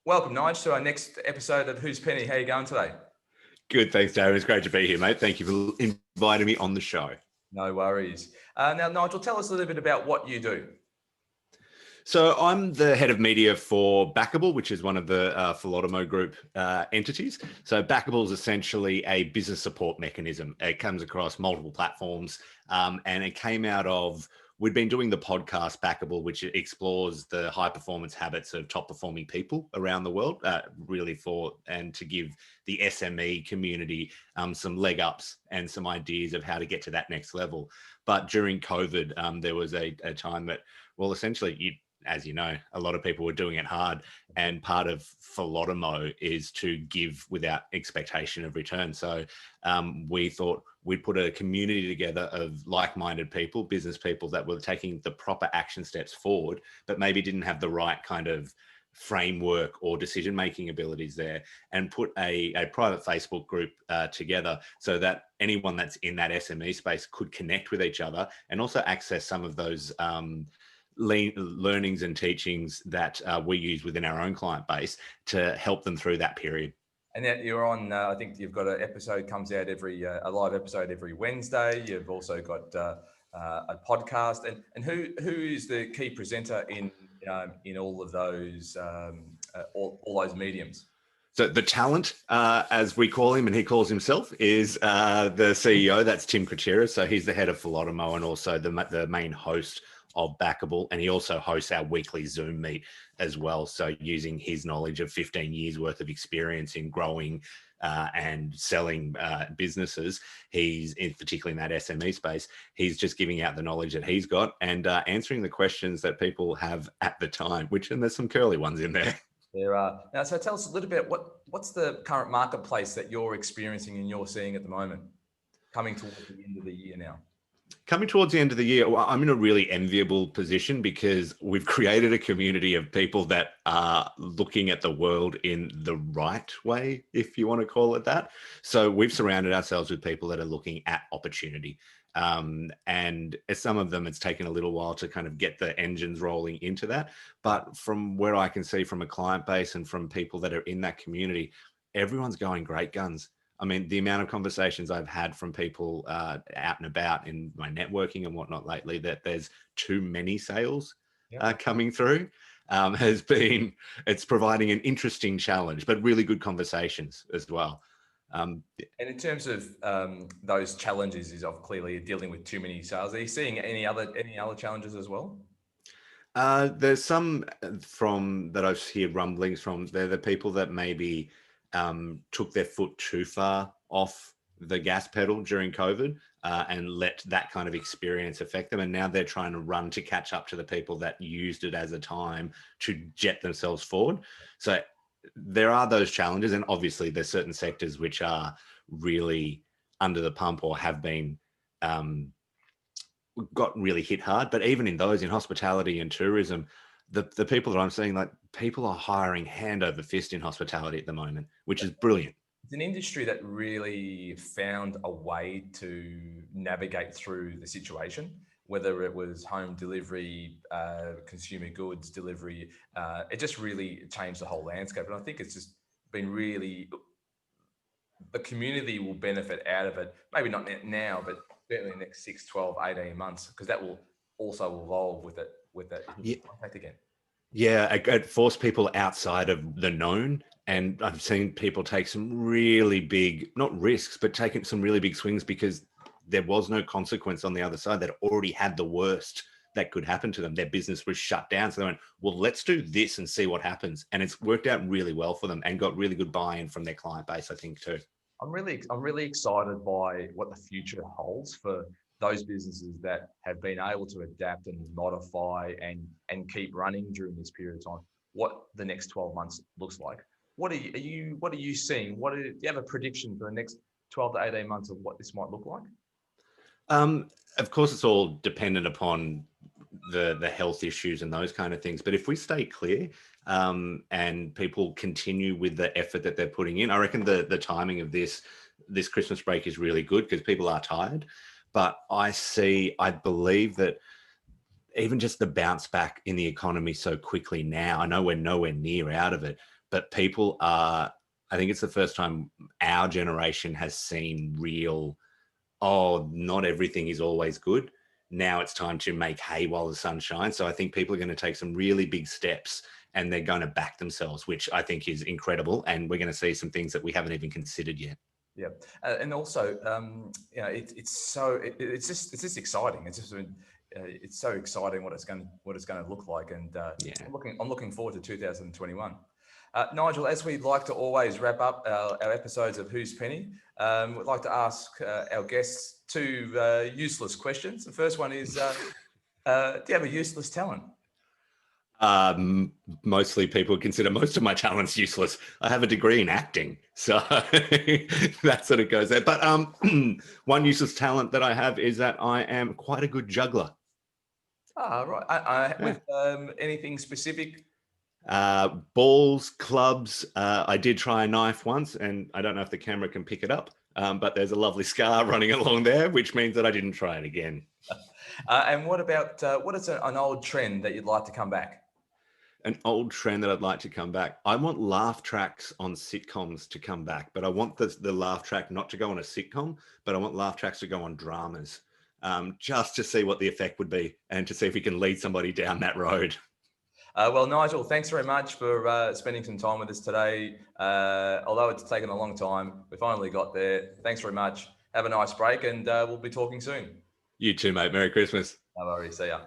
Welcome, Nigel, to our next episode of Who's Penny. How are you going today? Good, thanks, Darren. It's great to be here, mate. Thank you for inviting me on the show. No worries. Now, Nigel, tell us a little bit about what you do. So I'm the head of media for Backable, which is one of the Philotimo Group entities. So Backable is essentially a business support mechanism. It comes across multiple platforms, and it came out of, we'd been doing the podcast Backable, which explores the high performance habits of top performing people around the world, really and to give the SME community some leg ups and some ideas of how to get to that next level. But during COVID, there was a time that, well, essentially, as you know, a lot of people were doing it hard, and part of Philotimo is to give without expectation of return. So we thought we'd put a community together of like-minded people, business people that were taking the proper action steps forward, but maybe didn't have the right kind of framework or decision-making abilities there, and put a private Facebook group together so that anyone that's in that SME space could connect with each other and also access some of those learnings and teachings that we use within our own client base to help them through that period. And yet you're on, I think you've got an episode comes out a live episode every Wednesday. You've also got a podcast. And who is the key presenter in all of those, all those mediums? So the talent, as we call him, and he calls himself, is the CEO. That's Tim Krachira. So he's the head of Philotimo and also the main host of Backable, and he also hosts our weekly Zoom meet as well. So using his knowledge of 15 years worth of experience in growing and selling businesses, he's particularly in that SME space, he's just giving out the knowledge that he's got and answering the questions that people have at the time, and there's some curly ones in there. There are. Now, so tell us a little bit, what's the current marketplace that you're experiencing and you're seeing at the moment, coming towards the end of the year now? Coming towards the end of the year, well, I'm in a really enviable position because we've created a community of people that are looking at the world in the right way, if you want to call it that. So we've surrounded ourselves with people that are looking at opportunity. And some of them, it's taken a little while to kind of get the engines rolling into that. But from where I can see from a client base and from people that are in that community, everyone's going great guns. I mean, the amount of conversations I've had from people out and about in my networking and whatnot lately, that there's too many sales coming through, it's providing an interesting challenge, but really good conversations as well. And in terms of those challenges, is clearly dealing with too many sales. Are you seeing any other challenges as well? There's some from that I've heard rumblings from. They're the people that maybe took their foot too far off the gas pedal during COVID and let that kind of experience affect them. And now they're trying to run to catch up to the people that used it as a time to jet themselves forward. So there are those challenges. And obviously there's certain sectors which are really under the pump or have been got really hit hard. But even in those, in hospitality and tourism, the people that I'm seeing, like, people are hiring hand over fist in hospitality at the moment, which is brilliant. It's an industry that really found a way to navigate through the situation, whether it was home delivery, consumer goods delivery. It just really changed the whole landscape. And I think it's just been really, the community will benefit out of it. Maybe not now, but certainly in the next 6, 12, 18 months, because that will also evolve with that contact again. Yeah, it forced people outside of the known. And I've seen people take some really big, not risks, but taking some really big swings because there was no consequence on the other side. They'd already had the worst that could happen to them. Their business was shut down. So they went, well, let's do this and see what happens. And it's worked out really well for them and got really good buy-in from their client base, I think, too. I'm really excited by what the future holds for those businesses that have been able to adapt and modify and keep running during this period of time. What the next 12 months looks like. What are you seeing? Do you have a prediction for the next 12 to 18 months of what this might look like? Of course, it's all dependent upon the health issues and those kind of things. But if we stay clear and people continue with the effort that they're putting in, I reckon the timing of this Christmas break is really good because people are tired. But I believe that even just the bounce back in the economy so quickly now, I know we're nowhere near out of it, but people are, I think it's the first time our generation has seen real, oh, not everything is always good. Now it's time to make hay while the sun shines. So I think people are going to take some really big steps and they're going to back themselves, which I think is incredible. And we're going to see some things that we haven't even considered yet. Yeah, and also, it's just exciting. It's so exciting what it's going to look like, and I'm looking forward to 2021. Nigel, as we'd like to always wrap up our episodes of Who's Penny, we'd like to ask our guests two useless questions. The first one is, do you have a useless talent? Mostly people consider most of my talents useless. I have a degree in acting, so that sort of goes there. But one useless talent that I have is that I am quite a good juggler. Right. With anything specific? Balls, clubs. I did try a knife once, and I don't know if the camera can pick it up, but there's a lovely scar running along there, which means that I didn't try it again. And what about what is an old trend that you'd like to come back? An old trend that I'd like to come back. I want laugh tracks on sitcoms to come back, but I want the laugh track not to go on a sitcom, but I want laugh tracks to go on dramas, just to see what the effect would be and to see if we can lead somebody down that road. Well, Nigel, thanks very much for spending some time with us today. Although it's taken a long time, we finally got there. Thanks very much. Have a nice break, and we'll be talking soon. You too, mate. Merry Christmas. No worries. See ya.